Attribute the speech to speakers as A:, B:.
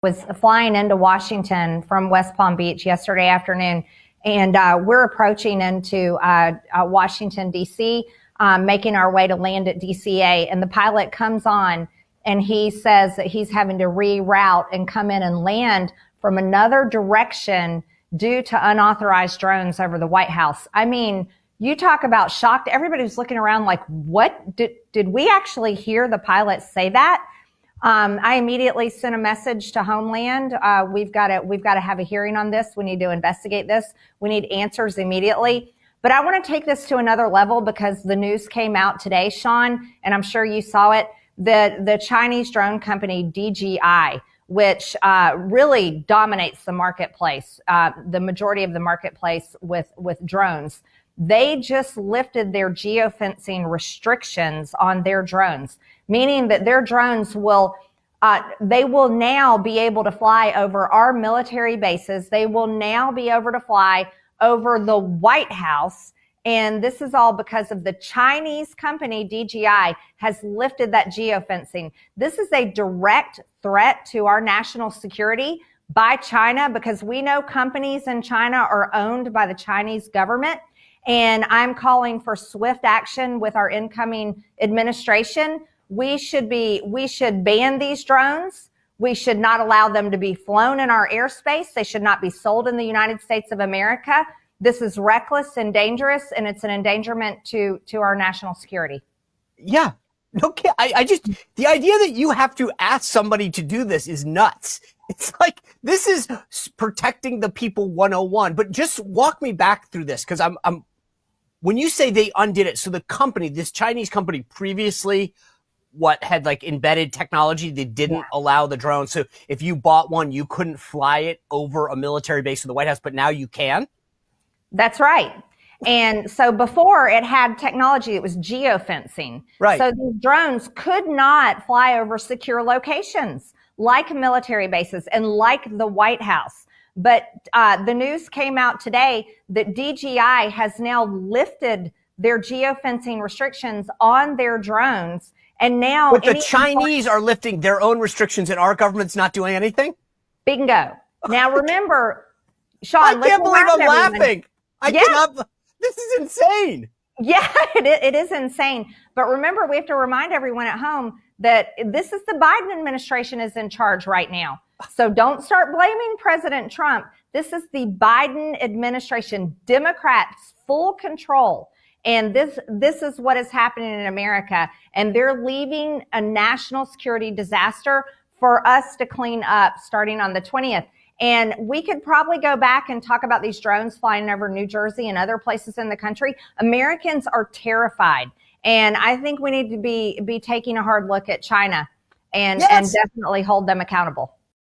A: Was flying into Washington from West Palm Beach yesterday afternoon, and we're approaching into Washington, D.C., making our way to land at DCA, and the pilot comes on, and he says that he's having to reroute and come in and land from another direction due to unauthorized drones over the White House. I mean, you talk about shocked. Everybody was looking around like, what? Did we actually hear the pilot say that? I immediately sent a message to Homeland. We've got to have a hearing on this. We need to investigate this. We need answers immediately. But I want to take this to another level because the news came out today, Sean, and I'm sure you saw it. The Chinese drone company DJI, which really dominates the marketplace, the majority of the marketplace with drones. They just lifted their geofencing restrictions on their drones, meaning that their drones will now be able to fly over our military bases. They will now be able to fly over the White House. And this is all because of the Chinese company DJI has lifted that geofencing. This is a direct threat to our national security by China because we know companies in China are owned by the Chinese government. And I'm calling for swift action with our incoming administration. We should ban these drones. We should not allow them to be flown in our airspace. They should not be sold in the United States of America. This is reckless and dangerous, and it's an endangerment to our national security.
B: Yeah. Okay. I just, the idea that you have to ask somebody to do this is nuts. It's like, this is protecting the people 101, but just walk me back through this. Cause when you say they undid it, so the company, this Chinese company previously, had like embedded technology that didn't allow the drone. So if you bought one, you couldn't fly it over a military base in the White House, but now you can?
A: That's right. And so before it had technology, it was geofencing.
B: Right.
A: So these drones could not fly over secure locations like military bases and like the White House. But the news came out today that DJI has now lifted their geofencing restrictions on their drones. And now,
B: but the Chinese are lifting their own restrictions and our government's not doing anything?
A: Bingo. Now remember, Sean,
B: I can't believe I'm laughing. I cannot. This is insane.
A: Yeah, it is insane. But remember, we have to remind everyone at home that this is the Biden administration is in charge right now. So don't start blaming President Trump. This is the Biden administration, Democrats, full control. And this is what is happening in America. And they're leaving a national security disaster for us to clean up starting on the 20th. And we could probably go back and talk about these drones flying over New Jersey and other places in the country. Americans are terrified. And I think we need to be taking a hard look at China and definitely hold them accountable.